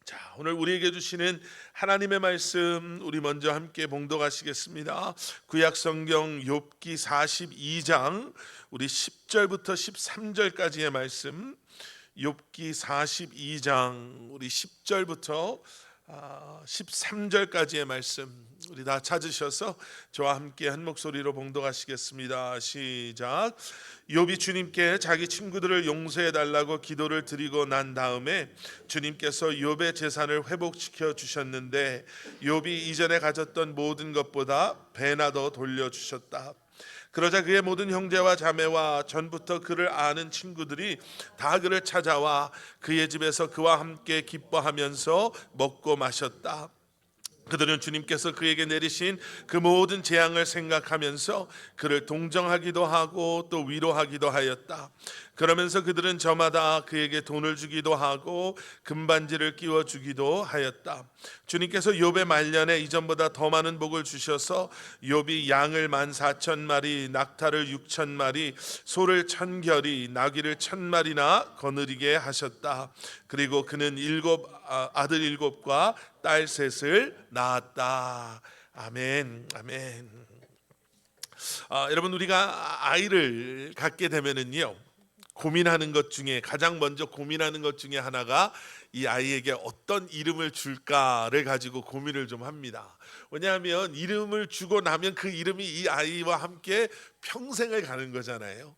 자, 오늘 우리에게 주시는 하나님의 말씀 우리 먼저 함께 봉독하시겠습니다. 구약 성경 욥기 42장 우리 10절부터 13절까지의 말씀. 욥기 42장 우리 10절부터 13절까지의 말씀 우리 다 찾으셔서 저와 함께 한 목소리로 봉독하시겠습니다. 시작. 욥이 주님께 자기 친구들을 용서해 달라고 기도를 드리고 난 다음에 주님께서 욥의 재산을 회복시켜 주셨는데 욥이 이전에 가졌던 모든 것보다 배나 더 돌려주셨다. 그러자 그의 모든 형제와 자매와 전부터 그를 아는 친구들이 다 그를 찾아와 그의 집에서 그와 함께 기뻐하면서 먹고 마셨다. 그들은 주님께서 그에게 내리신 그 모든 재앙을 생각하면서 그를 동정하기도 하고 또 위로하기도 하였다. 그러면서 그들은 저마다 그에게 돈을 주기도 하고 금반지를 끼워 주기도 하였다. 주님께서 욥의 말년에 이전보다 더 많은 복을 주셔서 욥이 양을 14,000마리, 낙타를 6,000마리, 소를 1,000결이, 나귀를 1,000마리나 거느리게 하셨다. 그리고 그는 아들 7과 딸 3을 낳았다. 아멘, 아멘. 여러분, 우리가 아이를 갖게 되면은요, 고민하는 것 중에 가장 먼저 고민하는 것 중에 하나가 이 아이에게 어떤 이름을 줄까를 가지고 고민을 좀 합니다. 왜냐하면 이름을 주고 나면 그 이름이 이 아이와 함께 평생을 가는 거잖아요.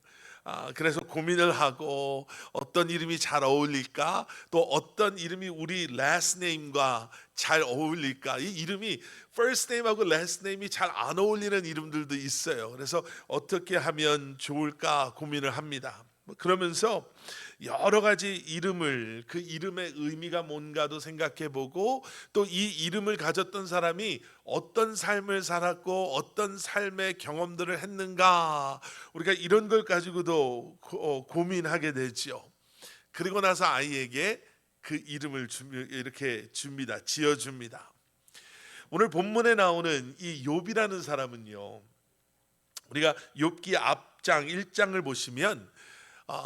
그래서 고민을 하고 어떤 이름이 잘 어울릴까, 또 어떤 이름이 우리 last name과 잘 어울릴까. 이 이름이 first name하고 last name이 잘 안 어울리는 이름들도 있어요. 그래서 어떻게 하면 좋을까 고민을 합니다. 그러면서 여러 가지 이름을, 그 이름의 의미가 뭔가도 생각해 보고, 또 이 이름을 가졌던 사람이 어떤 삶을 살았고 어떤 삶의 경험들을 했는가, 우리가 이런 걸 가지고도 고민하게 되죠. 그리고 나서 아이에게 그 이름을 이렇게 줍니다. 지어줍니다. 오늘 본문에 나오는 이 욥이라는 사람은요, 우리가 욥기 앞장 1장을 보시면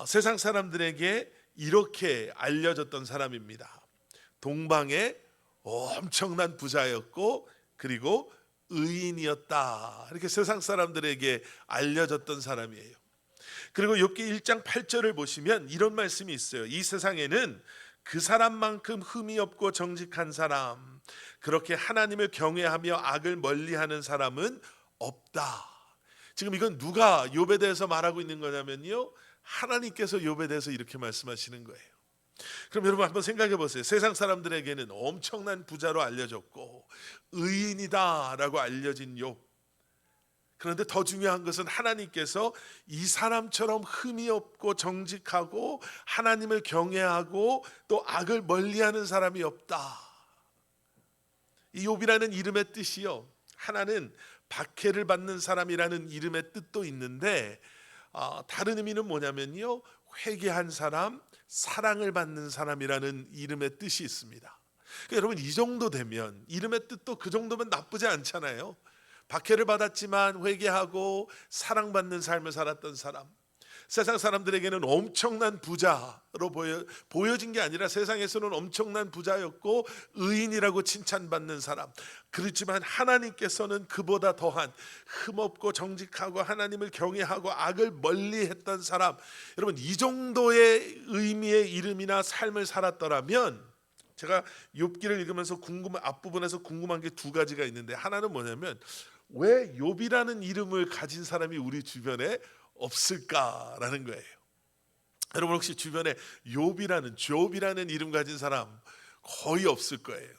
세상 사람들에게 이렇게 알려졌던 사람입니다. 동방의 엄청난 부자였고 그리고 의인이었다. 이렇게 세상 사람들에게 알려졌던 사람이에요. 그리고 욥기 1장 8절을 보시면 이런 말씀이 있어요. 이 세상에는 그 사람만큼 흠이 없고 정직한 사람, 그렇게 하나님을 경외하며 악을 멀리하는 사람은 없다. 지금 이건 누가 욥에 대해서 말하고 있는 거냐면요, 하나님께서 욥에 대해서 이렇게 말씀하시는 거예요. 그럼 여러분 한번 생각해 보세요. 세상 사람들에게는 엄청난 부자로 알려졌고 의인이다라고 알려진 욥. 그런데 더 중요한 것은 하나님께서 이 사람처럼 흠이 없고 정직하고 하나님을 경외하고 또 악을 멀리하는 사람이 없다. 이 욥이라는 이름의 뜻이요, 하나는 박해를 받는 사람이라는 이름의 뜻도 있는데 다른 의미는 뭐냐면요, 회개한 사람, 사랑을 받는 사람이라는 이름의 뜻이 있습니다. 그러니까 여러분, 이 정도 되면, 이름의 뜻도 그 정도면 나쁘지 않잖아요. 박해를 받았지만 회개하고 사랑받는 삶을 살았던 사람, 세상 사람들에게는 엄청난 부자로 보여진 게 아니라 세상에서는 엄청난 부자였고 의인이라고 칭찬받는 사람, 그렇지만 하나님께서는 그보다 더한 흠없고 정직하고 하나님을 경외하고 악을 멀리했던 사람. 여러분, 이 정도의 의미의 이름이나 삶을 살았더라면, 제가 욥기를 읽으면서 앞부분에서 궁금한 게 두 가지가 있는데, 하나는 뭐냐면 왜 욥이라는 이름을 가진 사람이 우리 주변에 없을까라는 거예요. 여러분, 혹시 주변에 욥이라는 이름 가진 사람 거의 없을 거예요.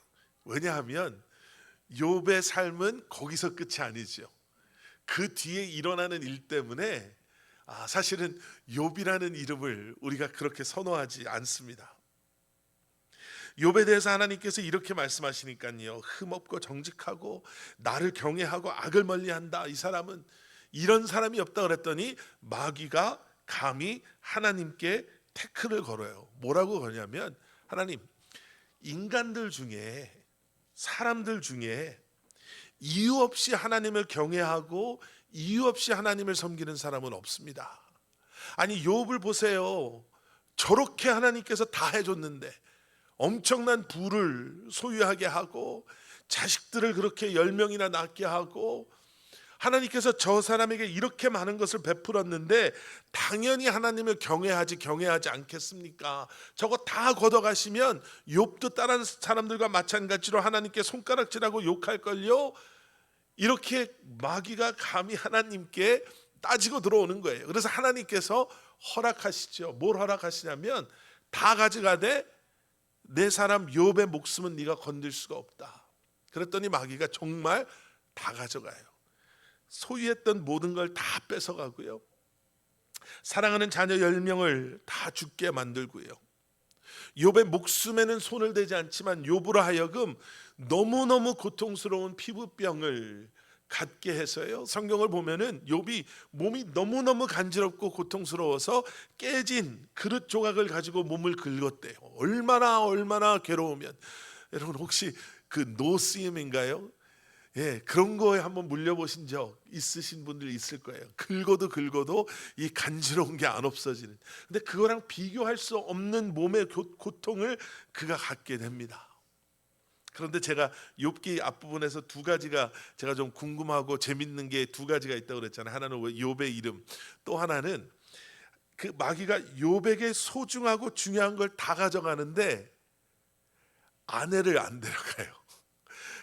왜냐하면 욥의 삶은 거기서 끝이 아니죠. 그 뒤에 일어나는 일 때문에 사실은 욥이라는 이름을 우리가 그렇게 선호하지 않습니다. 욥에 대해서 하나님께서 이렇게 말씀하시니까요, 흠없고 정직하고 나를 경외하고 악을 멀리한다, 이 사람은, 이런 사람이 없다 그랬더니 마귀가 감히 하나님께 태클을 걸어요. 뭐라고 거냐면, 하나님, 인간들 중에, 사람들 중에 이유 없이 하나님을 경외하고 이유 없이 하나님을 섬기는 사람은 없습니다. 아니, 욥을 보세요. 저렇게 하나님께서 다 해줬는데 엄청난 부를 소유하게 하고 자식들을 그렇게 10명이나 낳게 하고 하나님께서 저 사람에게 이렇게 많은 것을 베풀었는데 당연히 하나님을 경외하지 않겠습니까? 저거 다 걷어가시면 욥도 다른 사람들과 마찬가지로 하나님께 손가락질하고 욕할걸요. 이렇게 마귀가 감히 하나님께 따지고 들어오는 거예요. 그래서 하나님께서 허락하시죠. 뭘 허락하시냐면 다 가져가되 내 사람 욥의 목숨은 네가 건들 수가 없다. 그랬더니 마귀가 정말 다 가져가요. 소유했던 모든 걸 다 뺏어가고요. 사랑하는 자녀 10명을 다 죽게 만들고요. 욥의 목숨에는 손을 대지 않지만 욥으로 하여금 너무너무 고통스러운 피부병을 갖게 해서요. 성경을 보면은 욥이 몸이 너무너무 간지럽고 고통스러워서 깨진 그릇 조각을 가지고 몸을 긁었대요. 얼마나 괴로우면. 여러분 혹시 그 노쓰임인가요? 예, 그런 거에 한번 물려보신 적 있으신 분들 있을 거예요. 긁어도 이 간지러운 게 안 없어지는. 근데 그거랑 비교할 수 없는 몸의 고통을 그가 갖게 됩니다. 그런데 제가 욥기 앞부분에서 두 가지가 제가 좀 궁금하고 재밌는 게 두 가지가 있다고 그랬잖아요. 하나는 욥의 이름, 또 하나는 그 마귀가 욥에게 소중하고 중요한 걸 다 가져가는데 아내를 안 데려가요.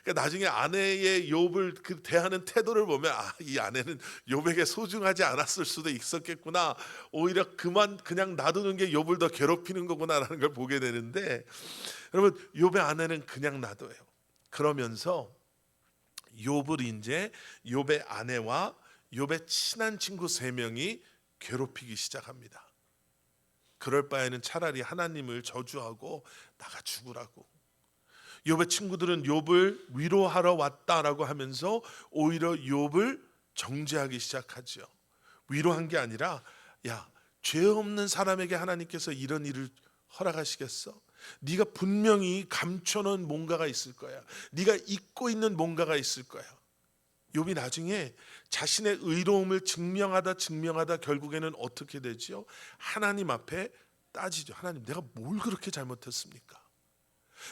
그러니까 나중에 아내의 욥을 그 대하는 태도를 보면 이 아내는 욥에게 소중하지 않았을 수도 있었겠구나. 오히려 그냥 놔두는 게 욥을 더 괴롭히는 거구나라는 걸 보게 되는데, 여러분 욥의 아내는 그냥 놔둬요. 그러면서 욥을 이제 욥의 아내와 욥의 친한 친구 3명이 괴롭히기 시작합니다. 그럴 바에는 차라리 하나님을 저주하고 나가 죽으라고. 욥의 친구들은 욥을 위로하러 왔다라고 하면서 오히려 욥을 정죄하기 시작하죠. 위로한 게 아니라 야, 죄 없는 사람에게 하나님께서 이런 일을 허락하시겠어? 네가 분명히 감춰놓은 뭔가가 있을 거야. 네가 잊고 있는 뭔가가 있을 거야. 욥이 나중에 자신의 의로움을 증명하다 결국에는 어떻게 되죠? 하나님 앞에 따지죠. 하나님, 내가 뭘 그렇게 잘못했습니까?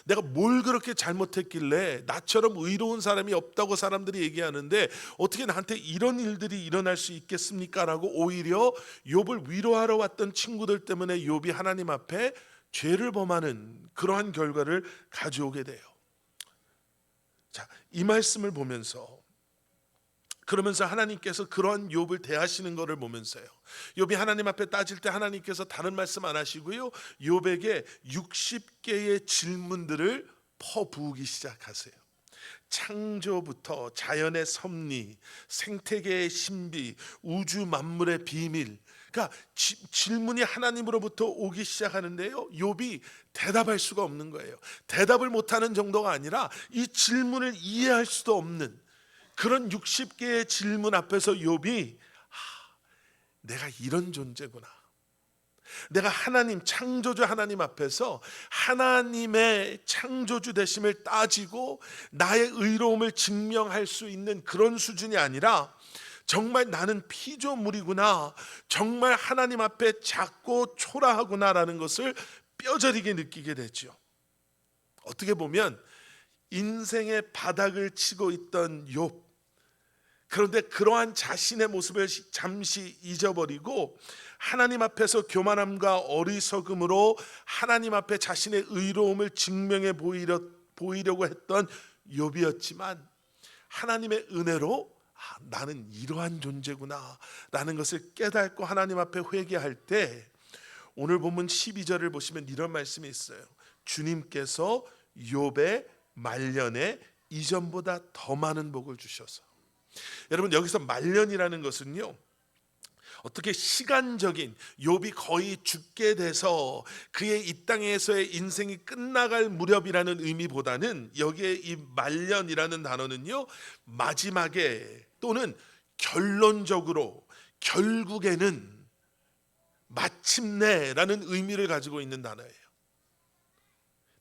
내가 뭘 그렇게 잘못했길래 나처럼 의로운 사람이 없다고 사람들이 얘기하는데 어떻게 나한테 이런 일들이 일어날 수 있겠습니까? 라고 오히려 욥을 위로하러 왔던 친구들 때문에 욥이 하나님 앞에 죄를 범하는 그러한 결과를 가져오게 돼요. 자, 이 말씀을 보면서 그러면서 하나님께서 그러한 욥을 대하시는 것을 보면서요, 욥이 하나님 앞에 따질 때 하나님께서 다른 말씀 안 하시고요, 욥에게 60개의 질문들을 퍼부으기 시작하세요. 창조부터 자연의 섭리, 생태계의 신비, 우주 만물의 비밀, 그러니까 질문이 하나님으로부터 오기 시작하는데요, 욥이 대답할 수가 없는 거예요. 대답을 못하는 정도가 아니라 이 질문을 이해할 수도 없는 그런 60개의 질문 앞에서 욥이 내가 이런 존재구나. 내가 하나님, 창조주 하나님 앞에서 하나님의 창조주 되심을 따지고 나의 의로움을 증명할 수 있는 그런 수준이 아니라 정말 나는 피조물이구나, 정말 하나님 앞에 작고 초라하구나라는 것을 뼈저리게 느끼게 되죠. 어떻게 보면 인생의 바닥을 치고 있던 욥, 그런데 그러한 자신의 모습을 잠시 잊어버리고 하나님 앞에서 교만함과 어리석음으로 하나님 앞에 자신의 의로움을 증명해 보이려고 했던 욥이었지만 하나님의 은혜로 나는 이러한 존재구나 라는 것을 깨닫고 하나님 앞에 회개할 때, 오늘 본문 12절을 보시면 이런 말씀이 있어요. 주님께서 욥의 말년에 이전보다 더 많은 복을 주셔서. 여러분, 여기서 말년이라는 것은요, 어떻게 시간적인 욥이 거의 죽게 돼서 그의 이 땅에서의 인생이 끝나갈 무렵이라는 의미보다는 여기에 이 말년이라는 단어는요, 마지막에 또는 결론적으로, 결국에는, 마침내라는 의미를 가지고 있는 단어예요.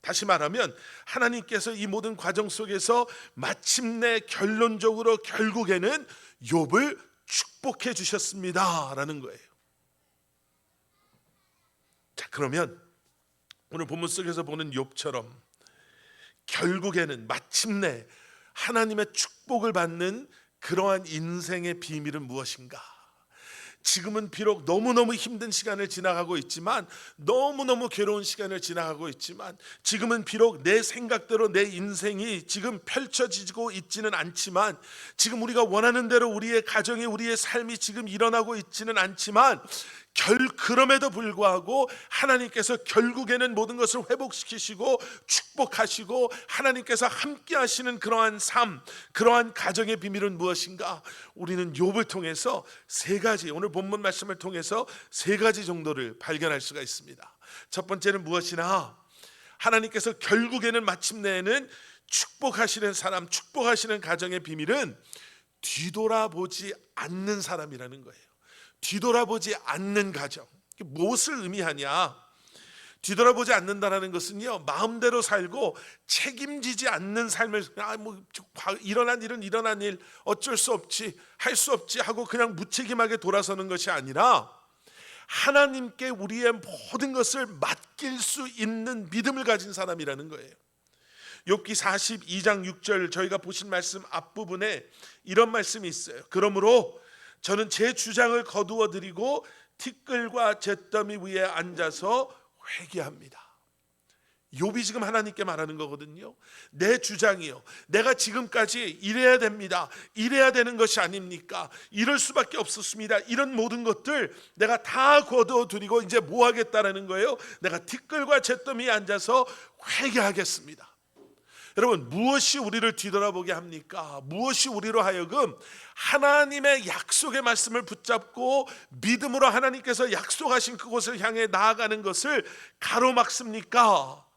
다시 말하면 하나님께서 이 모든 과정 속에서 마침내 결론적으로 결국에는 욥을 축복해 주셨습니다 라는 거예요. 자, 그러면 오늘 본문 속에서 보는 욥처럼 결국에는 마침내 하나님의 축복을 받는 그러한 인생의 비밀은 무엇인가? 지금은 비록 너무너무 힘든 시간을 지나가고 있지만, 너무너무 괴로운 시간을 지나가고 있지만, 지금은 비록 내 생각대로 내 인생이 지금 펼쳐지고 있지는 않지만, 지금 우리가 원하는 대로 우리의 가정이, 우리의 삶이 지금 일어나고 있지는 않지만, 그럼에도 불구하고 하나님께서 결국에는 모든 것을 회복시키시고 축복하시고 하나님께서 함께 하시는 그러한 삶, 그러한 가정의 비밀은 무엇인가? 우리는 욥을 통해서 세 가지, 오늘 본문 말씀을 통해서 세 가지 정도를 발견할 수가 있습니다. 첫 번째는 무엇이나, 하나님께서 결국에는 마침내에는 축복하시는 사람, 축복하시는 가정의 비밀은 뒤돌아보지 않는 사람이라는 거예요. 뒤돌아보지 않는 가정. 무엇을 의미하냐? 뒤돌아보지 않는다라는 것은요, 마음대로 살고 책임지지 않는 삶을, 일어난 일 어쩔 수 없지, 할 수 없지 하고 그냥 무책임하게 돌아서는 것이 아니라 하나님께 우리의 모든 것을 맡길 수 있는 믿음을 가진 사람이라는 거예요. 욥기 42장 6절, 저희가 보신 말씀 앞부분에 이런 말씀이 있어요. 그러므로 저는 제 주장을 거두어 드리고 티끌과 잿더미 위에 앉아서 회개합니다. 욥이 지금 하나님께 말하는 거거든요. 내 주장이요, 내가 지금까지 이래야 됩니다, 이래야 되는 것이 아닙니까? 이럴 수밖에 없었습니다. 이런 모든 것들 내가 다 거두어 드리고 이제 뭐 하겠다라는 거예요? 내가 티끌과 잿더미에 앉아서 회개하겠습니다. 여러분, 무엇이 우리를 뒤돌아보게 합니까? 무엇이 우리로 하여금 하나님의 약속의 말씀을 붙잡고 믿음으로 하나님께서 약속하신 그곳을 향해 나아가는 것을 가로막습니까?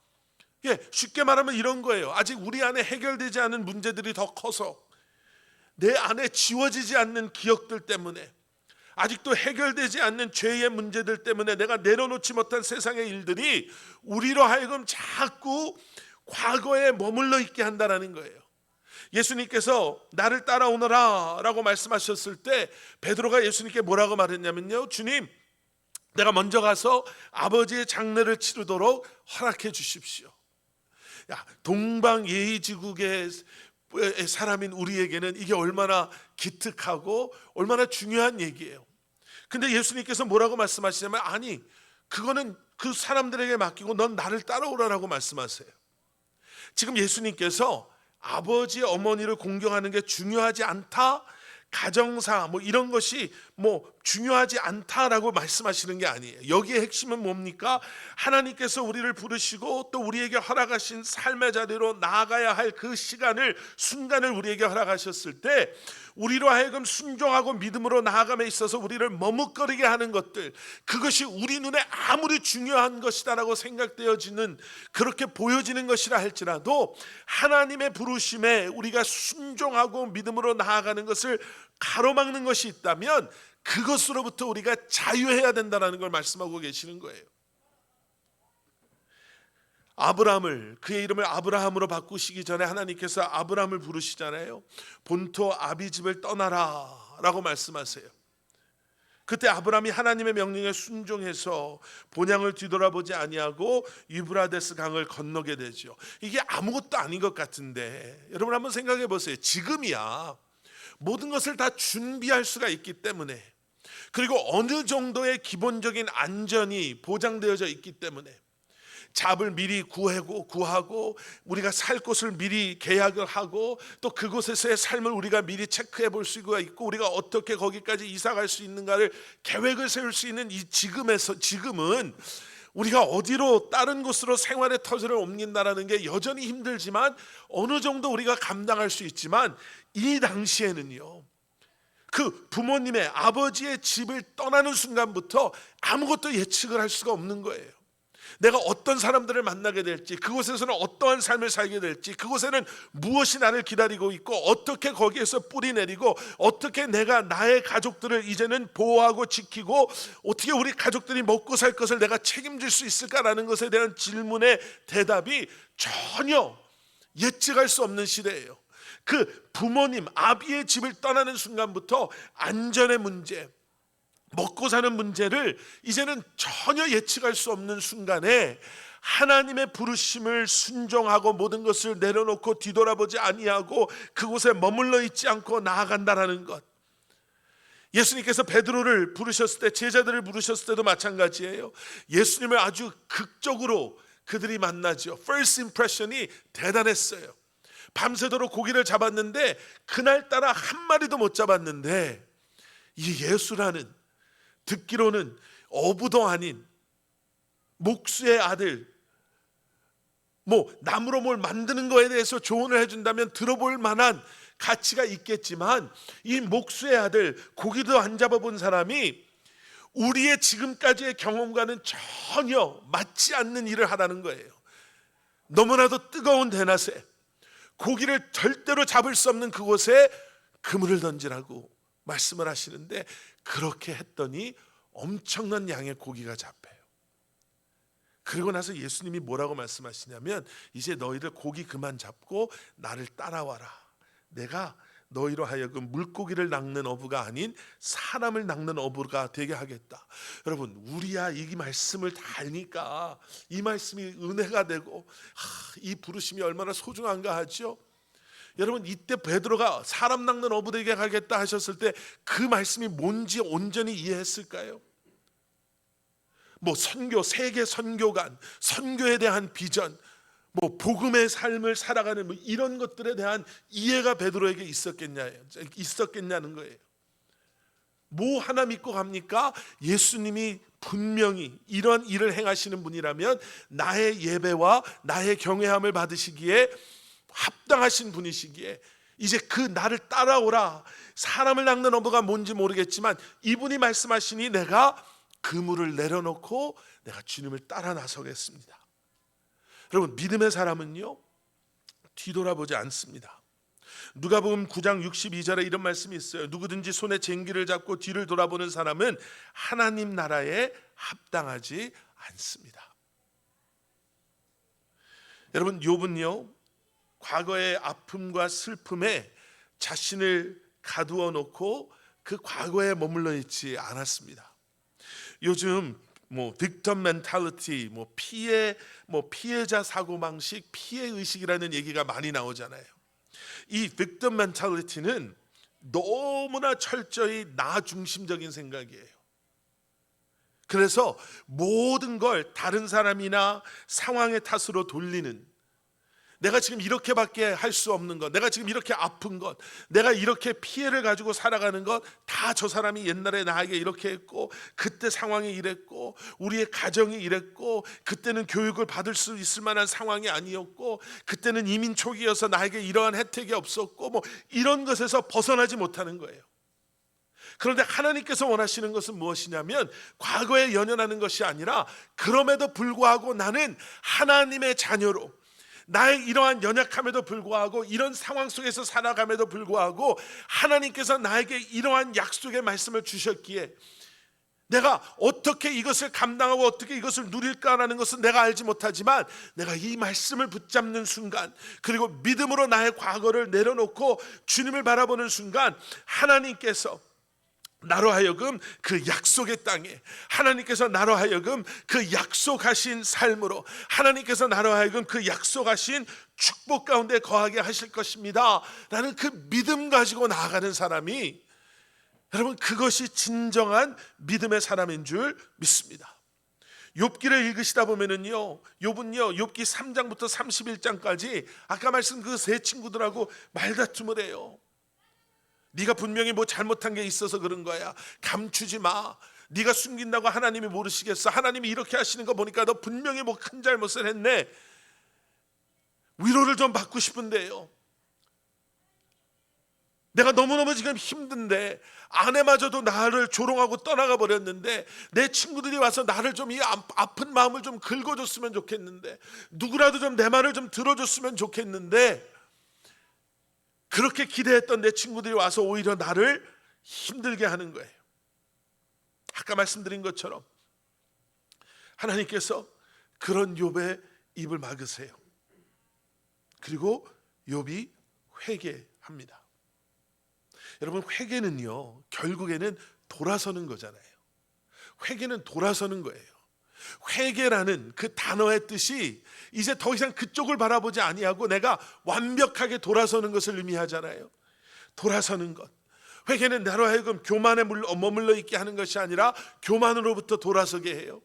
쉽게 말하면 이런 거예요. 아직 우리 안에 해결되지 않은 문제들이 더 커서, 내 안에 지워지지 않는 기억들 때문에, 아직도 해결되지 않는 죄의 문제들 때문에 내가 내려놓지 못한 세상의 일들이 우리로 하여금 자꾸 과거에 머물러 있게 한다는 거예요. 예수님께서 나를 따라오너라 라고 말씀하셨을 때 베드로가 예수님께 뭐라고 말했냐면요, 주님, 내가 먼저 가서 아버지의 장례를 치르도록 허락해 주십시오. 동방예의지국의 사람인 우리에게는 이게 얼마나 기특하고 얼마나 중요한 얘기예요. 근데 예수님께서 뭐라고 말씀하시냐면, 아니, 그거는 그 사람들에게 맡기고 넌 나를 따라오라라고 말씀하세요. 지금 예수님께서 아버지 어머니를 공경하는 게 중요하지 않다, 가정사 이런 것이 중요하지 않다라고 말씀하시는 게 아니에요. 여기에 핵심은 뭡니까? 하나님께서 우리를 부르시고 또 우리에게 허락하신 삶의 자리로 나아가야 할 그 시간을, 순간을 우리에게 허락하셨을 때 우리로 하여금 순종하고 믿음으로 나아감에 있어서 우리를 머뭇거리게 하는 것들, 그것이 우리 눈에 아무리 중요한 것이다라고 생각되어지는, 그렇게 보여지는 것이라 할지라도 하나님의 부르심에 우리가 순종하고 믿음으로 나아가는 것을 가로막는 것이 있다면 그것으로부터 우리가 자유해야 된다는 걸 말씀하고 계시는 거예요. 아브라함을, 그의 이름을 아브라함으로 바꾸시기 전에 하나님께서 아브라함을 부르시잖아요. 본토 아비집을 떠나라 라고 말씀하세요. 그때 아브라함이 하나님의 명령에 순종해서 본향을 뒤돌아보지 아니하고 유브라데스 강을 건너게 되죠. 이게 아무것도 아닌 것 같은데 여러분 한번 생각해 보세요. 지금이야 모든 것을 다 준비할 수가 있기 때문에, 그리고 어느 정도의 기본적인 안전이 보장되어져 있기 때문에, 잡을 미리 구하고 우리가 살 곳을 미리 계약을 하고 또 그곳에서의 삶을 우리가 미리 체크해 볼 수가 있고, 우리가 어떻게 거기까지 이사 갈 수 있는가를 계획을 세울 수 있는 이 지금은 우리가 어디로 다른 곳으로 생활의 터전을 옮긴다라는 게 여전히 힘들지만 어느 정도 우리가 감당할 수 있지만, 이 당시에는요, 그 부모님의, 아버지의 집을 떠나는 순간부터 아무것도 예측을 할 수가 없는 거예요. 내가 어떤 사람들을 만나게 될지, 그곳에서는 어떠한 삶을 살게 될지, 그곳에는 무엇이 나를 기다리고 있고, 어떻게 거기에서 뿌리 내리고, 어떻게 내가 나의 가족들을 이제는 보호하고 지키고, 어떻게 우리 가족들이 먹고 살 것을 내가 책임질 수 있을까라는 것에 대한 질문의 대답이 전혀 예측할 수 없는 시대예요. 그 부모님, 아비의 집을 떠나는 순간부터 안전의 문제, 먹고 사는 문제를 이제는 전혀 예측할 수 없는 순간에 하나님의 부르심을 순종하고 모든 것을 내려놓고 뒤돌아보지 아니하고 그곳에 머물러 있지 않고 나아간다라는 것. 예수님께서 베드로를 부르셨을 때, 제자들을 부르셨을 때도 마찬가지예요. 예수님을 아주 극적으로 그들이 만나죠. First impression이 대단했어요. 밤새도록 고기를 잡았는데 그날따라 한 마리도 못 잡았는데, 이 예수라는, 듣기로는 어부도 아닌 목수의 아들, 나무로 뭘 만드는 거에 대해서 조언을 해준다면 들어볼 만한 가치가 있겠지만, 이 목수의 아들, 고기도 안 잡아본 사람이 우리의 지금까지의 경험과는 전혀 맞지 않는 일을 하라는 거예요. 너무나도 뜨거운 대낮에 고기를 절대로 잡을 수 없는 그곳에 그물을 던지라고 말씀을 하시는데, 그렇게 했더니 엄청난 양의 고기가 잡혀요. 그리고 나서 예수님이 뭐라고 말씀하시냐면, 이제 너희들 고기 그만 잡고 나를 따라와라. 내가 너희로 하여금 물고기를 낚는 어부가 아닌 사람을 낚는 어부가 되게 하겠다. 여러분, 우리야 이 말씀을 다 알니까 이 말씀이 은혜가 되고 이 부르심이 얼마나 소중한가 하죠. 여러분, 이때 베드로가 사람 낚는 어부 되게 하겠다 하셨을 때 그 말씀이 뭔지 온전히 이해했을까요? 선교, 세계 선교관, 선교에 대한 비전, 복음의 삶을 살아가는 이런 것들에 대한 이해가 베드로에게 있었겠냐는 거예요. 뭐 하나 믿고 갑니까? 예수님이 분명히 이런 일을 행하시는 분이라면 나의 예배와 나의 경외함을 받으시기에 합당하신 분이시기에 이제 그 나를 따라오라. 사람을 낚는 어부가 뭔지 모르겠지만 이분이 말씀하시니 내가 그물을 내려놓고 내가 주님을 따라 나서겠습니다. 여러분, 믿음의 사람은요 뒤돌아보지 않습니다. 누가복음 9장 62절에 이런 말씀이 있어요. 누구든지 손에 쟁기를 잡고 뒤를 돌아보는 사람은 하나님 나라에 합당하지 않습니다. 여러분, 욥은요 과거의 아픔과 슬픔에 자신을 가두어 놓고 그 과거에 머물러 있지 않았습니다. 요즘 빅텀 멘탈리티, 피해자 사고방식, 피해의식이라는 얘기가 많이 나오잖아요. 이 빅텀 멘탈리티는 너무나 철저히 나 중심적인 생각이에요. 그래서 모든 걸 다른 사람이나 상황의 탓으로 돌리는, 내가 지금 이렇게밖에 할 수 없는 것, 내가 지금 이렇게 아픈 것, 내가 이렇게 피해를 가지고 살아가는 것, 다 저 사람이 옛날에 나에게 이렇게 했고, 그때 상황이 이랬고, 우리의 가정이 이랬고, 그때는 교육을 받을 수 있을 만한 상황이 아니었고, 그때는 이민 초기여서 나에게 이러한 혜택이 없었고, 이런 것에서 벗어나지 못하는 거예요. 그런데 하나님께서 원하시는 것은 무엇이냐면, 과거에 연연하는 것이 아니라 그럼에도 불구하고 나는 하나님의 자녀로, 나의 이러한 연약함에도 불구하고, 이런 상황 속에서 살아감에도 불구하고 하나님께서 나에게 이러한 약속의 말씀을 주셨기에 내가 어떻게 이것을 감당하고 어떻게 이것을 누릴까라는 것은 내가 알지 못하지만, 내가 이 말씀을 붙잡는 순간, 그리고 믿음으로 나의 과거를 내려놓고 주님을 바라보는 순간, 하나님께서 나로 하여금 그 약속의 땅에, 하나님께서 나로 하여금 그 약속하신 삶으로, 하나님께서 나로 하여금 그 약속하신 축복 가운데 거하게 하실 것입니다 라는 그 믿음 가지고 나아가는 사람이, 여러분, 그것이 진정한 믿음의 사람인 줄 믿습니다. 욥기를 읽으시다 보면은요, 욥은요 욥기 3장부터 31장까지 아까 말씀 그 세 친구들하고 말다툼을 해요. 네가 분명히 잘못한 게 있어서 그런 거야. 감추지 마. 네가 숨긴다고 하나님이 모르시겠어. 하나님이 이렇게 하시는 거 보니까 너 분명히 큰 잘못을 했네. 위로를 좀 받고 싶은데요, 내가 너무너무 지금 힘든데, 아내마저도 나를 조롱하고 떠나가 버렸는데, 내 친구들이 와서 나를 좀 이 아픈 마음을 좀 긁어줬으면 좋겠는데, 누구라도 좀 내 말을 좀 들어줬으면 좋겠는데, 그렇게 기대했던 내 친구들이 와서 오히려 나를 힘들게 하는 거예요. 아까 말씀드린 것처럼 하나님께서 그런 욥의 입을 막으세요. 그리고 욥이 회개합니다. 여러분, 회개는요 결국에는 돌아서는 거잖아요. 회개는 돌아서는 거예요. 회개라는 그 단어의 뜻이 이제 더 이상 그쪽을 바라보지 아니하고 내가 완벽하게 돌아서는 것을 의미하잖아요. 돌아서는 것. 회개는 나로 하여금 교만에 머물러 있게 하는 것이 아니라 교만으로부터 돌아서게 해요.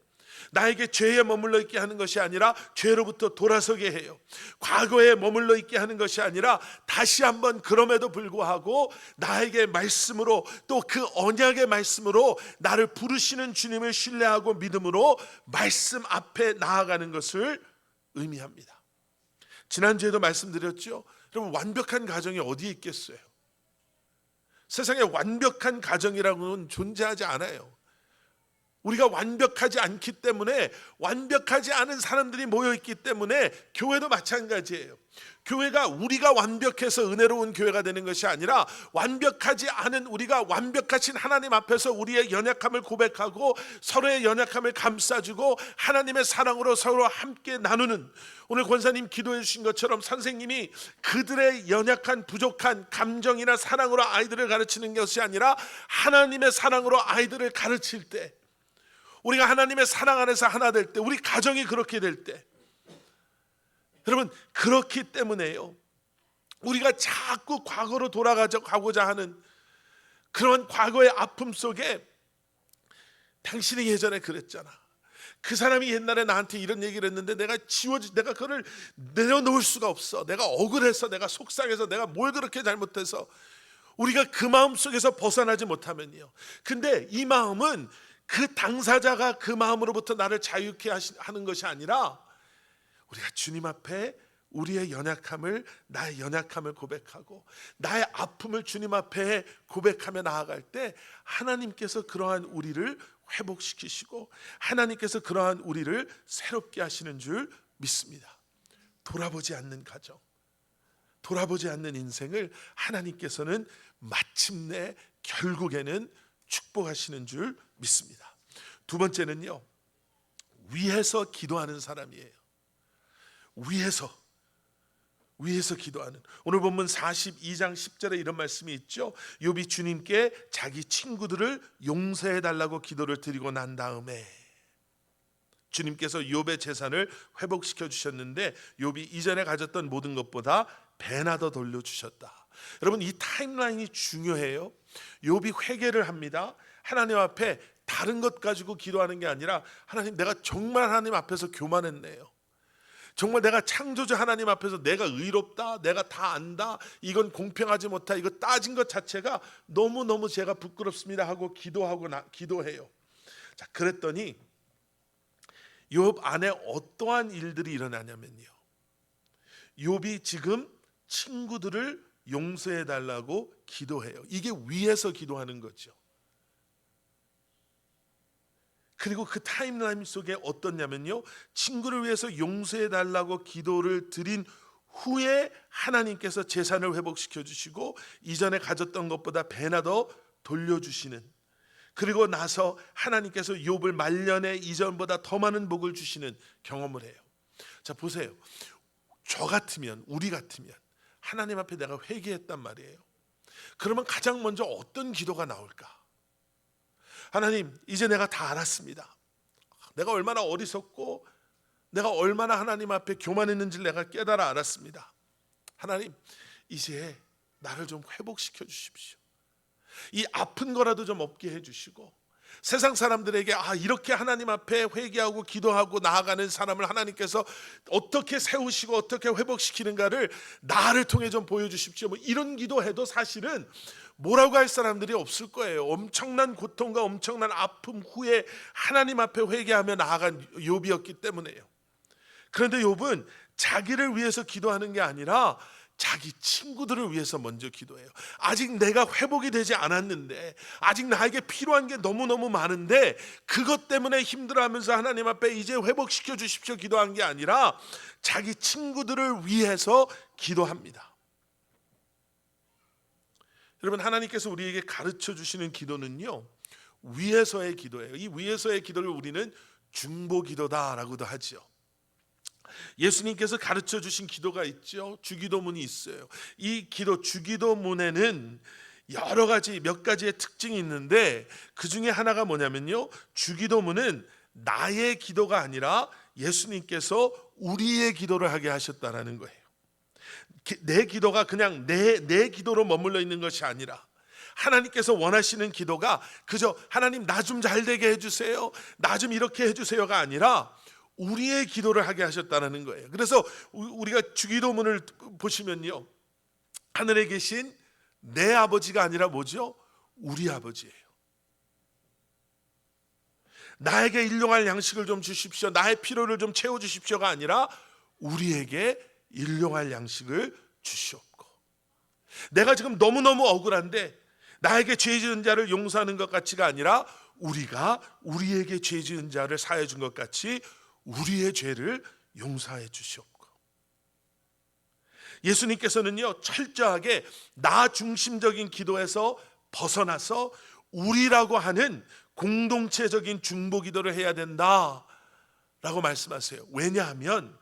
나에게 죄에 머물러 있게 하는 것이 아니라 죄로부터 돌아서게 해요. 과거에 머물러 있게 하는 것이 아니라 다시 한번 그럼에도 불구하고 나에게 말씀으로, 또 그 언약의 말씀으로 나를 부르시는 주님을 신뢰하고 믿음으로 말씀 앞에 나아가는 것을 의미합니다. 지난주에도 말씀드렸죠. 여러분, 완벽한 가정이 어디에 있겠어요? 세상에 완벽한 가정이라고는 존재하지 않아요. 우리가 완벽하지 않기 때문에, 완벽하지 않은 사람들이 모여있기 때문에 교회도 마찬가지예요. 교회가 우리가 완벽해서 은혜로운 교회가 되는 것이 아니라 완벽하지 않은 우리가 완벽하신 하나님 앞에서 우리의 연약함을 고백하고 서로의 연약함을 감싸주고 하나님의 사랑으로 서로 함께 나누는, 오늘 권사님 기도해 주신 것처럼 선생님이 그들의 연약한 부족한 감정이나 사랑으로 아이들을 가르치는 것이 아니라 하나님의 사랑으로 아이들을 가르칠 때, 우리가 하나님의 사랑 안에서 하나 될 때, 우리 가정이 그렇게 될 때, 여러분, 그렇기 때문에요, 우리가 자꾸 과거로 돌아가고자 하는 그런 과거의 아픔 속에, 당신이 예전에 그랬잖아, 그 사람이 옛날에 나한테 이런 얘기를 했는데 내가 그걸 내려놓을 수가 없어, 내가 억울해서, 내가 속상해서, 내가 뭘 그렇게 잘못해서, 우리가 그 마음 속에서 벗어나지 못하면요, 근데 이 마음은 그 당사자가 그 마음으로부터 나를 자유케 하는 것이 아니라 우리가 주님 앞에 우리의 연약함을, 나의 연약함을 고백하고 나의 아픔을 주님 앞에 고백하며 나아갈 때 하나님께서 그러한 우리를 회복시키시고 하나님께서 그러한 우리를 새롭게 하시는 줄 믿습니다. 돌아보지 않는 가정, 돌아보지 않는 인생을 하나님께서는 마침내 결국에는 축복하시는 줄 믿습니다. 두 번째는요, 위에서 기도하는 사람이에요. 위에서 기도하는, 오늘 본문 42장 10절에 이런 말씀이 있죠. 욥이 주님께 자기 친구들을 용서해 달라고 기도를 드리고 난 다음에 주님께서 욥의 재산을 회복시켜 주셨는데 욥이 이전에 가졌던 모든 것보다 배나 더 돌려주셨다. 여러분, 이 타임라인이 중요해요. 욥이 회개를 합니다. 하나님 앞에 다른 것 가지고 기도하는 게 아니라, 하나님, 내가 정말 하나님 앞에서 교만했네요. 정말 내가 창조주 하나님 앞에서 내가 의롭다, 내가 다 안다, 이건 공평하지 못하, 이거 따진 것 자체가 너무너무 제가 부끄럽습니다 하고 기도해요. 자, 그랬더니 욥 안에 어떠한 일들이 일어나냐면요, 욥이 지금 친구들을 용서해 달라고 기도해요. 이게 위에서 기도하는 거죠. 그리고 그 타임라인 속에 어떻냐면요, 친구를 위해서 용서해 달라고 기도를 드린 후에 하나님께서 재산을 회복시켜 주시고 이전에 가졌던 것보다 배나 더 돌려주시는, 그리고 나서 하나님께서 욥을 말년에 이전보다 더 많은 복을 주시는 경험을 해요. 자, 보세요. 저 같으면, 우리 같으면 하나님 앞에 내가 회개했단 말이에요. 그러면 가장 먼저 어떤 기도가 나올까? 하나님, 이제 내가 다 알았습니다. 내가 얼마나 어리석고 내가 얼마나 하나님 앞에 교만했는지를 내가 깨달아 알았습니다. 하나님, 이제 나를 좀 회복시켜 주십시오. 이 아픈 거라도 좀 없게 해주시고, 세상 사람들에게 이렇게 하나님 앞에 회개하고 기도하고 나아가는 사람을 하나님께서 어떻게 세우시고 어떻게 회복시키는가를 나를 통해 좀 보여주십시오. 뭐 이런 기도해도 사실은 뭐라고 할 사람들이 없을 거예요. 엄청난 고통과 엄청난 아픔 후에 하나님 앞에 회개하며 나아간 욥이었기 때문에요. 그런데 욥은 자기를 위해서 기도하는 게 아니라 자기 친구들을 위해서 먼저 기도해요. 아직 내가 회복이 되지 않았는데, 아직 나에게 필요한 게 너무너무 많은데 그것 때문에 힘들어하면서 하나님 앞에 이제 회복시켜 주십시오 기도한 게 아니라 자기 친구들을 위해서 기도합니다. 여러분, 하나님께서 우리에게 가르쳐 주시는 기도는요, 위에서의 기도예요. 이 위에서의 기도를 우리는 중보 기도다라고도 하죠. 예수님께서 가르쳐 주신 기도가 있죠. 주기도문이 있어요. 이 기도, 주기도문에는 몇 가지의 특징이 있는데 그 중에 하나가 뭐냐면요, 주기도문은 나의 기도가 아니라 예수님께서 우리의 기도를 하게 하셨다라는 거예요. 내 기도가 그냥 내 기도로 머물러 있는 것이 아니라 하나님께서 원하시는 기도가 그저 하나님 나 좀 잘 되게 해주세요, 나 좀 이렇게 해주세요가 아니라 우리의 기도를 하게 하셨다는 거예요. 그래서 우리가 주기도문을 보시면요, 하늘에 계신 내 아버지가 아니라 뭐죠? 우리 아버지예요. 나에게 일용할 양식을 좀 주십시오, 나의 필요를 좀 채워주십시오가 아니라 우리에게 일용할 양식을 주시옵고, 내가 지금 너무너무 억울한데 나에게 죄 지은 자를 용서하는 것 같이가 아니라 우리가 우리에게 죄 지은 자를 사해 준 것 같이 우리의 죄를 용서해 주시옵고. 예수님께서는요, 철저하게 나 중심적인 기도에서 벗어나서 우리라고 하는 공동체적인 중보 기도를 해야 된다라고 말씀하세요. 왜냐하면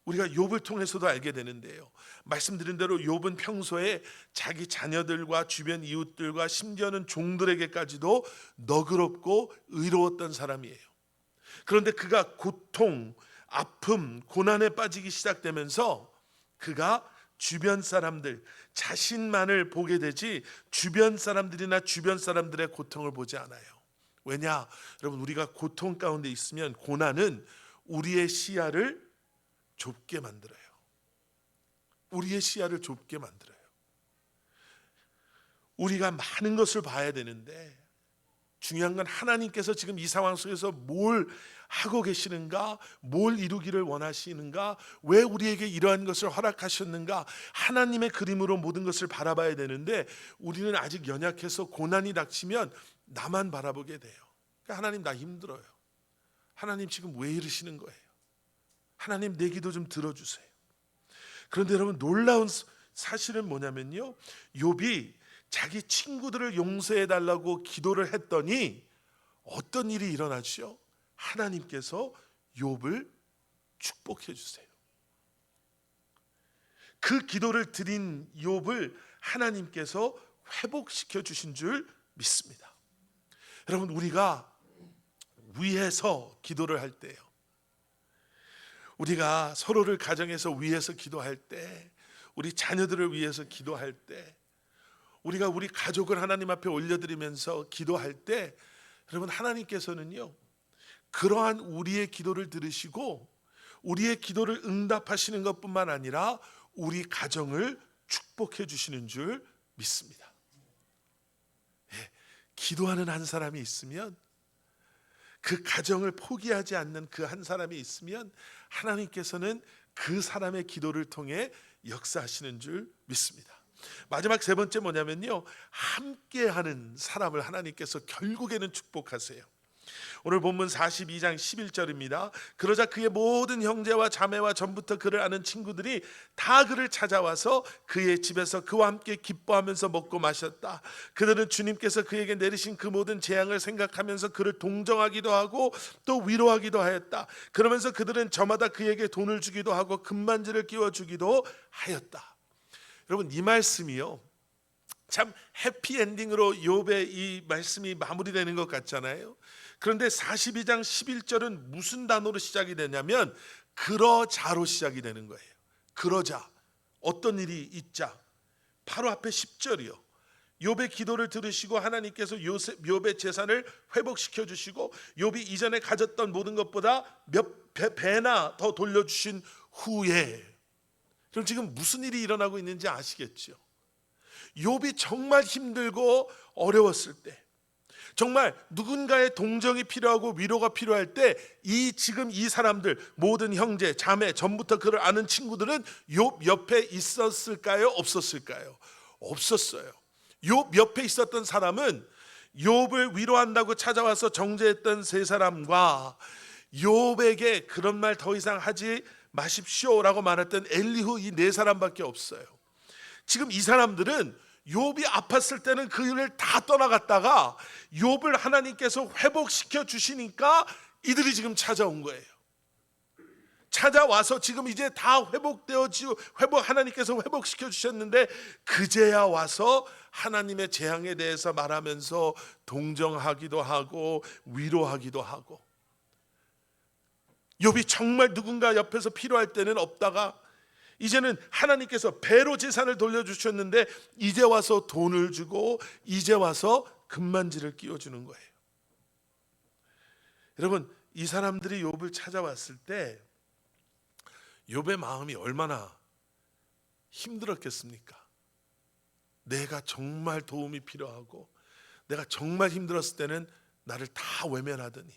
우리가 욥을 통해서도 알게 되는데요, 말씀드린 대로 욥은 평소에 자기 자녀들과 주변 이웃들과 심지어는 종들에게까지도 너그럽고 의로웠던 사람이에요. 그런데 그가 고통, 아픔, 고난에 빠지기 시작되면서 그가 주변 사람들, 자신만을 보게 되지 주변 사람들이나 주변 사람들의 고통을 보지 않아요. 왜냐? 여러분, 우리가 고통 가운데 있으면 고난은 우리의 시야를 좁게 만들어요. 우리의 시야를 좁게 만들어요. 우리가 많은 것을 봐야 되는데 중요한 건 하나님께서 지금 이 상황 속에서 뭘 하고 계시는가, 뭘 이루기를 원하시는가, 왜 우리에게 이러한 것을 허락하셨는가, 하나님의 그림으로 모든 것을 바라봐야 되는데 우리는 아직 연약해서 고난이 닥치면 나만 바라보게 돼요. 그러니까 하나님 나 힘들어요, 하나님 지금 왜 이러시는 거예요, 하나님 내 기도 좀 들어주세요. 그런데 여러분, 놀라운 사실은 뭐냐면요, 욥이 자기 친구들을 용서해 달라고 기도를 했더니 어떤 일이 일어나죠? 하나님께서 욥을 축복해 주세요. 그 기도를 드린 욥을 하나님께서 회복시켜 주신 줄 믿습니다. 여러분, 우리가 위에서 기도를 할 때요, 우리가 서로를 가정에서 위해서 기도할 때, 우리 자녀들을 위해서 기도할 때, 우리가 우리 가족을 하나님 앞에 올려드리면서 기도할 때, 여러분, 하나님께서는요, 그러한 우리의 기도를 들으시고 우리의 기도를 응답하시는 것뿐만 아니라 우리 가정을 축복해 주시는 줄 믿습니다. 예, 기도하는 한 사람이 있으면, 그 가정을 포기하지 않는 그 한 사람이 있으면 하나님께서는 그 사람의 기도를 통해 역사하시는 줄 믿습니다. 마지막 세 번째 뭐냐면요, 함께하는 사람을 하나님께서 결국에는 축복하세요. 오늘 본문 42장 11절입니다. 그러자 그의 모든 형제와 자매와 전부터 그를 아는 친구들이 다 그를 찾아와서 그의 집에서 그와 함께 기뻐하면서 먹고 마셨다. 그들은 주님께서 그에게 내리신 그 모든 재앙을 생각하면서 그를 동정하기도 하고 또 위로하기도 하였다. 그러면서 그들은 저마다 그에게 돈을 주기도 하고 금반지를 끼워주기도 하였다. 여러분, 이 말씀이요, 참 해피엔딩으로 욥의 이 말씀이 마무리되는 것 같잖아요. 그런데 42장 11절은 무슨 단어로 시작이 되냐면 그러자로 시작이 되는 거예요. 그러자, 어떤 일이 있자. 바로 앞에 10절이요, 욥의 기도를 들으시고 하나님께서 욥의 재산을 회복시켜 주시고 욥이 이전에 가졌던 모든 것보다 몇 배나 더 돌려주신 후에, 그럼 지금 무슨 일이 일어나고 있는지 아시겠죠? 욥이 정말 힘들고 어려웠을 때, 정말 누군가의 동정이 필요하고 위로가 필요할 때 지금 이 사람들, 모든 형제, 자매, 전부터 그를 아는 친구들은 욥 옆에 있었을까요? 없었을까요? 없었어요. 욥 옆에 있었던 사람은 욥을 위로한다고 찾아와서 정죄했던 세 사람과 욥에게 그런 말 더 이상 하지 마십시오라고 말했던 엘리후, 이 네 사람밖에 없어요. 지금 이 사람들은 욥이 아팠을 때는 그 일을 다 떠나갔다가 욥을 하나님께서 회복시켜 주시니까 이들이 지금 찾아온 거예요. 찾아와서 지금 이제 다 회복되어지고 하나님께서 회복시켜 주셨는데 그제야 와서 하나님의 재앙에 대해서 말하면서 동정하기도 하고 위로하기도 하고, 욥이 정말 누군가 옆에서 필요할 때는 없다가 이제는 하나님께서 배로 재산을 돌려주셨는데 이제 와서 돈을 주고 이제 와서 금만지를 끼워주는 거예요. 여러분, 이 사람들이 욥을 찾아왔을 때 욥의 마음이 얼마나 힘들었겠습니까? 내가 정말 도움이 필요하고 내가 정말 힘들었을 때는 나를 다 외면하더니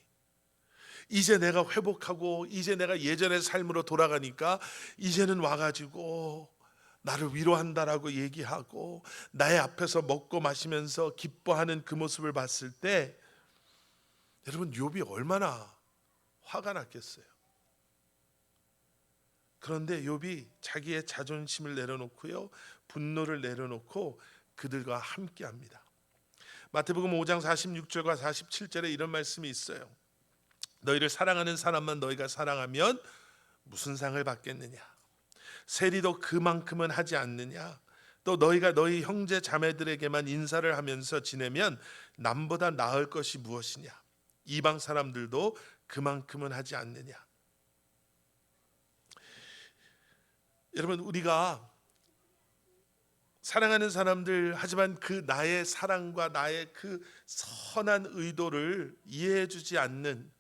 이제 내가 회복하고 이제 내가 예전의 삶으로 돌아가니까 이제는 와가지고 나를 위로한다라고 얘기하고 나의 앞에서 먹고 마시면서 기뻐하는 그 모습을 봤을 때 여러분, 욥이 얼마나 화가 났겠어요. 그런데 욥이 자기의 자존심을 내려놓고요, 분노를 내려놓고 그들과 함께합니다. 마태복음 5장 46절과 47절에 이런 말씀이 있어요. 너희를 사랑하는 사람만 너희가 사랑하면 무슨 상을 받겠느냐? 세리도 그만큼은 하지 않느냐? 또 너희가 너희 형제 자매들에게만 인사를 하면서 지내면 남보다 나을 것이 무엇이냐? 이방 사람들도 그만큼은 하지 않느냐? 여러분, 우리가 사랑하는 사람들, 하지만 그 나의 사랑과 나의 그 선한 의도를 이해해 주지 않는,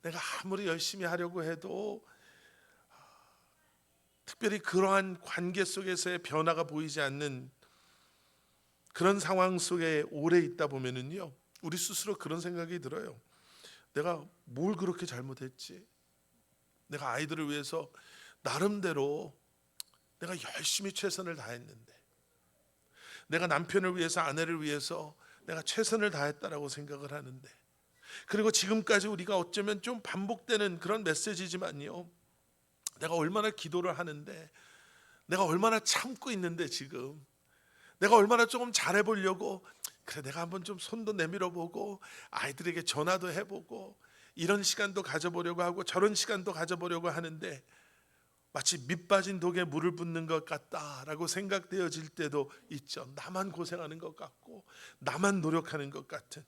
내가 아무리 열심히 하려고 해도 특별히 그러한 관계 속에서의 변화가 보이지 않는 그런 상황 속에 오래 있다 보면은요, 우리 스스로 그런 생각이 들어요. 내가 뭘 그렇게 잘못했지? 내가 아이들을 위해서 나름대로 내가 열심히 최선을 다했는데, 내가 남편을 위해서, 아내를 위해서 내가 최선을 다했다라고 생각을 하는데, 그리고 지금까지 우리가 어쩌면 좀 반복되는 그런 메시지지만요, 내가 얼마나 기도를 하는데, 내가 얼마나 참고 있는데, 지금 내가 얼마나 조금 잘해보려고, 그래 내가 한번 좀 손도 내밀어 보고 아이들에게 전화도 해보고 이런 시간도 가져보려고 하고 저런 시간도 가져보려고 하는데 마치 밑 빠진 독에 물을 붓는 것 같다라고 생각되어질 때도 있죠. 나만 고생하는 것 같고 나만 노력하는 것 같은.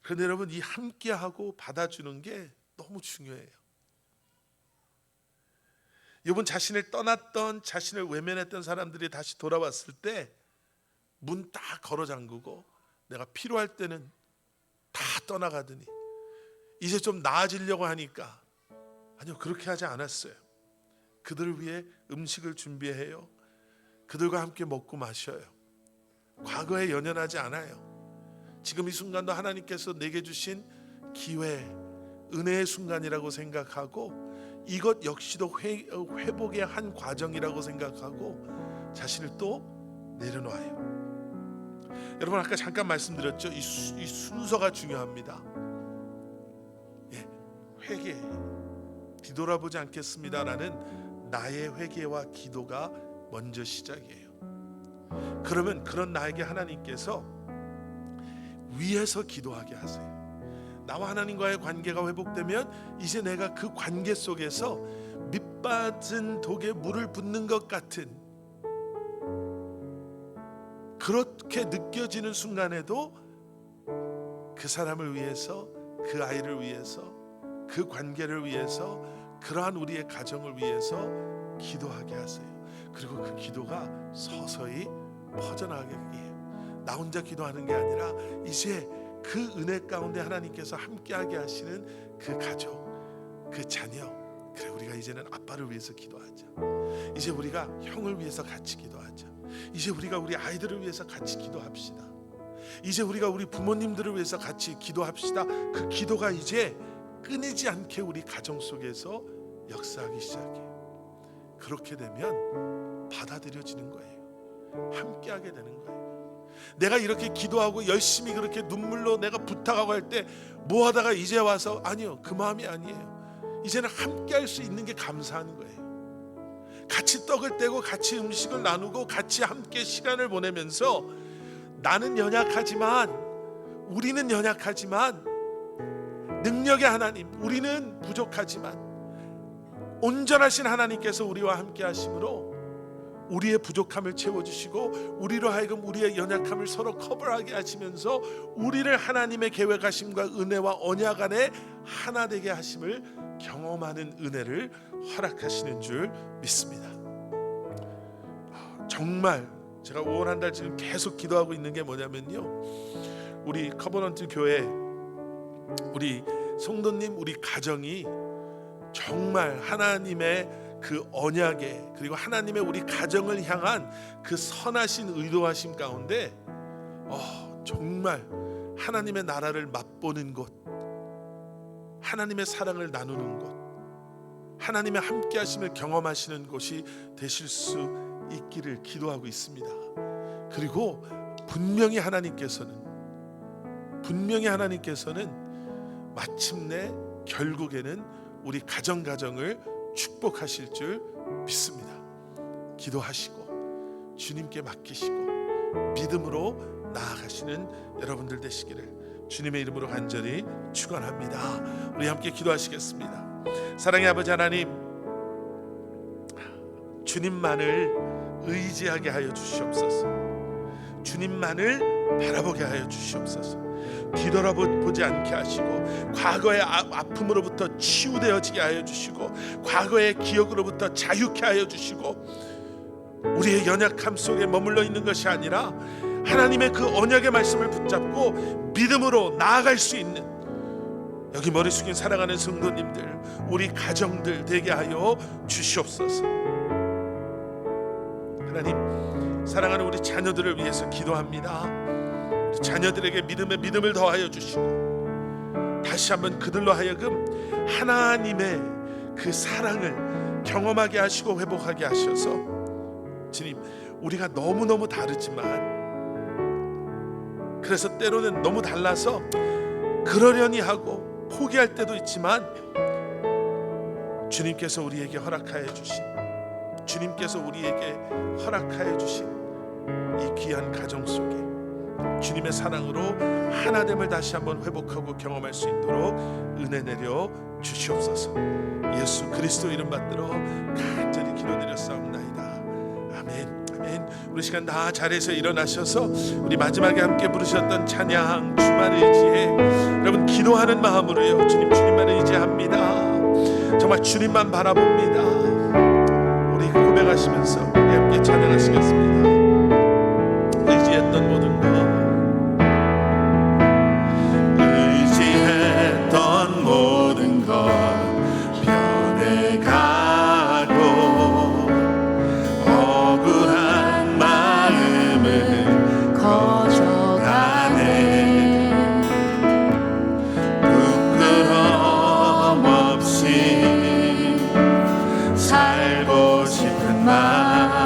그런데 여러분, 이 함께하고 받아주는 게 너무 중요해요. 욥은 자신을 떠났던, 자신을 외면했던 사람들이 다시 돌아왔을 때 문 딱 걸어 잠그고 내가 필요할 때는 다 떠나가더니 이제 좀 나아지려고 하니까, 아니요, 그렇게 하지 않았어요. 그들을 위해 음식을 준비해요. 그들과 함께 먹고 마셔요. 과거에 연연하지 않아요. 지금 이 순간도 하나님께서 내게 주신 기회, 은혜의 순간이라고 생각하고 이것 역시도 회복의 한 과정이라고 생각하고 자신을 또 내려놓아요. 여러분, 아까 잠깐 말씀드렸죠. 이 순서가 중요합니다. 예, 회개, 뒤돌아보지 않겠습니다라는 나의 회개와 기도가 먼저 시작이에요. 그러면 그런 나에게 하나님께서 위에서 기도하게 하세요. 나와 하나님과의 관계가 회복되면 이제 내가 그 관계 속에서 밑빠진 독에 물을 붓는 것 같은 그렇게 느껴지는 순간에도 그 사람을 위해서, 그 아이를 위해서, 그 관계를 위해서, 그러한 우리의 가정을 위해서 기도하게 하세요. 그리고 그 기도가 서서히 퍼져나가게 해요. 나 혼자 기도하는 게 아니라 이제 그 은혜 가운데 하나님께서 함께하게 하시는 그 가족, 그 자녀, 그래 우리가 이제는 아빠를 위해서 기도하자. 이제 우리가 형을 위해서 같이 기도하자. 이제 우리가 우리 아이들을 위해서 같이 기도합시다. 이제 우리가 우리 부모님들을 위해서 같이 기도합시다. 그 기도가 이제 끊이지 않게 우리 가정 속에서 역사하기 시작해요. 그렇게 되면 받아들여지는 거예요. 함께하게 되는 거예요. 내가 이렇게 기도하고 열심히 그렇게 눈물로 내가 부탁하고 할 때 뭐 하다가 이제 와서, 아니요, 그 마음이 아니에요. 이제는 함께할 수 있는 게 감사한 거예요. 같이 떡을 떼고 같이 음식을 나누고 같이 함께 시간을 보내면서 나는 연약하지만, 우리는 연약하지만 능력의 하나님, 우리는 부족하지만 온전하신 하나님께서 우리와 함께 하심으로 우리의 부족함을 채워주시고 우리로 하여금 우리의 연약함을 서로 커버하게 하시면서 우리를 하나님의 계획하심과 은혜와 언약 안에 하나 되게 하심을 경험하는 은혜를 허락하시는 줄 믿습니다. 정말 제가 5월 한 달 지금 계속 기도하고 있는 게 뭐냐면요, 우리 커버넌트 교회 우리 성도님 우리 가정이 정말 하나님의 그 언약에 그리고 하나님의 우리 가정을 향한 그 선하신 의도하심 가운데 정말 하나님의 나라를 맛보는 곳, 하나님의 사랑을 나누는 곳, 하나님의 함께 하심을 경험하시는 곳이 되실 수 있기를 기도하고 있습니다. 그리고 분명히 하나님께서는 마침내 결국에는 우리 가정을 축복하실 줄 믿습니다. 기도하시고 주님께 맡기시고 믿음으로 나아가시는 여러분들 되시기를 주님의 이름으로 간절히 축원합니다. 우리 함께 기도하시겠습니다. 사랑의 아버지 하나님, 주님만을 의지하게 하여 주시옵소서. 주님만을 바라보게 하여 주시옵소서. 뒤돌아보지 않게 하시고 과거의 아픔으로부터 치유되어지게 하여 주시고 과거의 기억으로부터 자유케 하여 주시고 우리의 연약함 속에 머물러 있는 것이 아니라 하나님의 그 언약의 말씀을 붙잡고 믿음으로 나아갈 수 있는 여기 머리 숙인 사랑하는 성도님들, 우리 가정들 되게 하여 주시옵소서. 하나님, 사랑하는 우리 자녀들을 위해서 기도합니다. 자녀들에게 믿음을 더하여 주시고 다시 한번 그들로 하여금 하나님의 그 사랑을 경험하게 하시고 회복하게 하셔서, 주님, 우리가 너무너무 다르지만 그래서 때로는 너무 달라서 그러려니 하고 포기할 때도 있지만 주님께서 우리에게 허락하여 주신, 주님께서 우리에게 허락하여 주신 이 귀한 가정 속에 주님의 사랑으로 하나됨을 다시 한번 회복하고 경험할 수 있도록 은혜 내려 주시옵소서. 예수 그리스도 이름 받들어 간절히 기도드렸사옵나이다. 아멘. 아멘. 우리 시간 다 자리에서 일어나셔서 우리 마지막에 함께 부르셨던 찬양 주만 의지해, 여러분 기도하는 마음으로요, 주님만 의지합니다. 정말 주님만 바라봅니다. 우리 고백하시면서 우리 함께 찬양하시겠습니다. 의지했던 모든 것, 의지했던 모든 것 변해가고 억울한 마음은 커져가네. 부끄럼 없이 살고 싶은 마음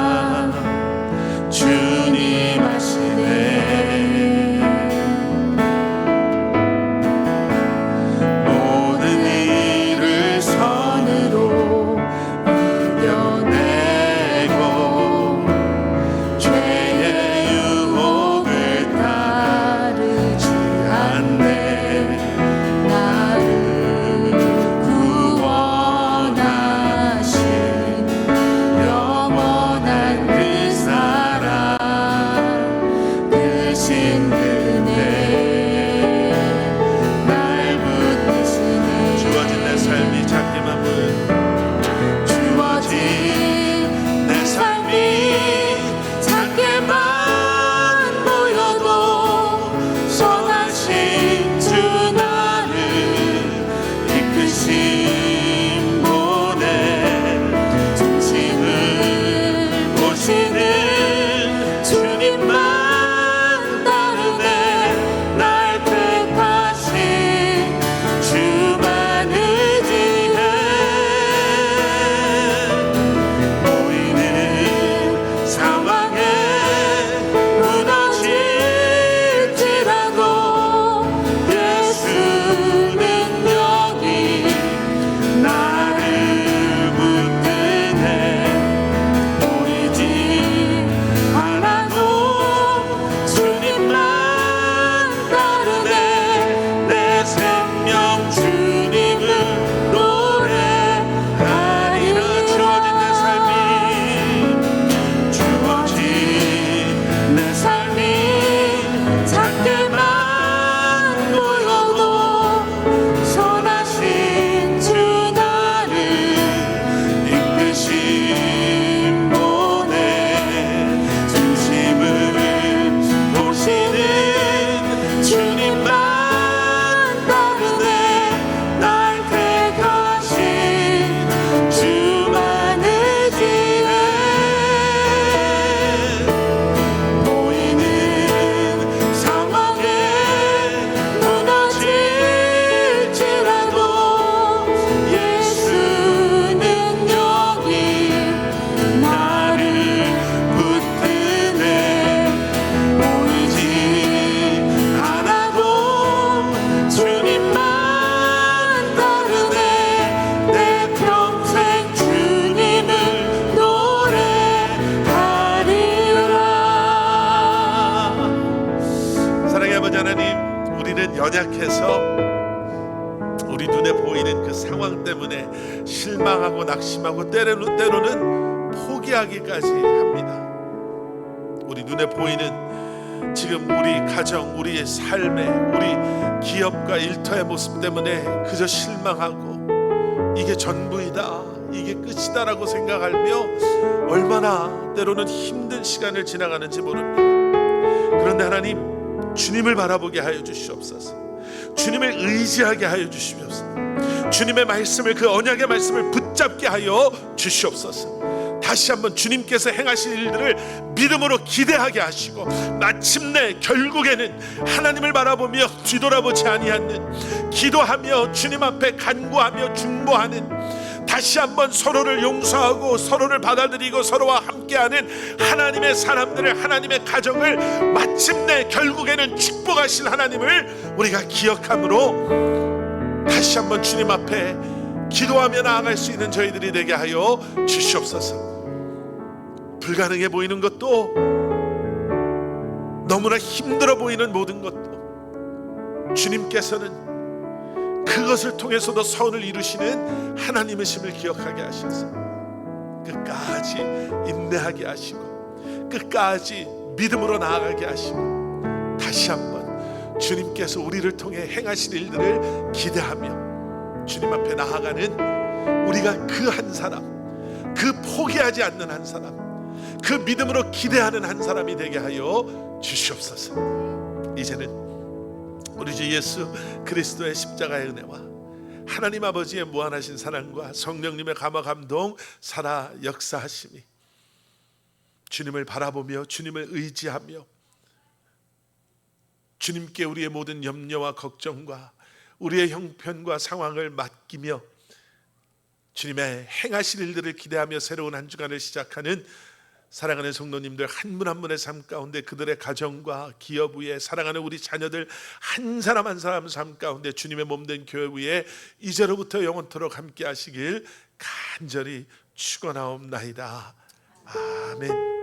연약해서 우리 눈에 보이는 그 상황 때문에 실망하고 낙심하고 때로는 포기하기까지 합니다. 우리 눈에 보이는 지금 우리 가정, 우리의 삶에, 우리 기업과 일터의 모습 때문에 그저 실망하고 이게 전부이다, 이게 끝이다라고 생각하며 얼마나 때로는 힘든 시간을 지나가는지 모릅니다. 그런데 하나님, 주님을 바라보게 하여 주시옵소서. 주님을 의지하게 하여 주시옵소서. 주님의 말씀을, 그 언약의 말씀을 붙잡게 하여 주시옵소서. 다시 한번 주님께서 행하실 일들을 믿음으로 기대하게 하시고 마침내 결국에는 하나님을 바라보며 뒤돌아보지 아니하는, 기도하며 주님 앞에 간구하며 중보하는, 다시 한번 서로를 용서하고 서로를 받아들이고 서로와 함께하는 하나님의 사람들을, 하나님의 가정을 마침내 결국에는 축복하실 하나님을 우리가 기억함으로 다시 한번 주님 앞에 기도하며 나아갈 수 있는 저희들이 되게 하여 주시옵소서. 불가능해 보이는 것도, 너무나 힘들어 보이는 모든 것도 주님께서는 그것을 통해서도 선을 이루시는 하나님이심을 기억하게 하셔서 끝까지 인내하게 하시고 끝까지 믿음으로 나아가게 하시고 다시 한번 주님께서 우리를 통해 행하실 일들을 기대하며 주님 앞에 나아가는 우리가 그 한 사람, 그 포기하지 않는 한 사람, 그 믿음으로 기대하는 한 사람이 되게 하여 주시옵소서. 이제는 우리 주 예수 그리스도의 십자가의 은혜와 하나님 아버지의 무한하신 사랑과 성령님의 감화 감동 살아 역사하심이 주님을 바라보며 주님을 의지하며 주님께 우리의 모든 염려와 걱정과 우리의 형편과 상황을 맡기며 주님의 행하실 일들을 기대하며 새로운 한 주간을 시작하는 사랑하는 성도님들 한 분 한 분의 삶 가운데, 그들의 가정과 기업 위에, 사랑하는 우리 자녀들 한 사람 한 사람 삶 가운데 주님의 몸된 교회 위에 이제로부터 영원토록 함께 하시길 간절히 축원하옵나이다. 아멘.